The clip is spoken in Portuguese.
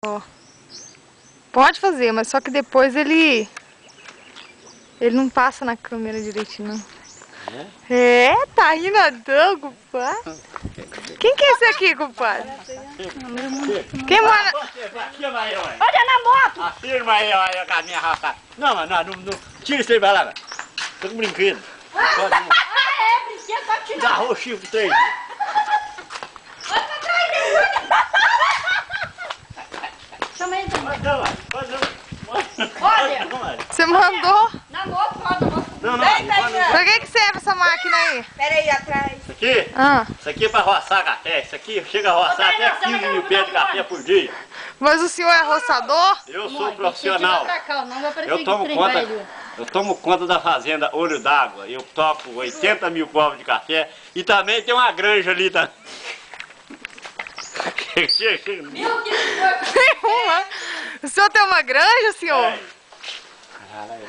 Ó. Pode fazer, mas só que depois ele não passa na câmera direitinho, não. É, tá rindo à toa, compadre. Quem que é esse aqui, compadre? Quem mora? Olha na moto! Afirma aí, olha com a minha raça. Não, mas não. Tira isso aí, vai lá. Tô com brinquedo. Brinquedo, pode tirar. Dá roxinho pro trem. Olha pra trás dele. Chama ele também. Olha! Você mandou? Na moto, roda. Não. Pra que serve essa máquina aí? Pera aí, atrás. Isso aqui? Ah, Isso aqui é pra roçar café. Isso aqui chega a roçar até 15 mil pés de café por dia. mas o senhor é roçador? Eu sou profissional. Não vai aparecer Eu tomo conta da fazenda Olho d'Água. Eu toco 80 mil povos de café e também tem uma granja ali. Tá? Chega. Meu Deus, Nenhuma. O senhor tem uma granja, senhor? Caralho,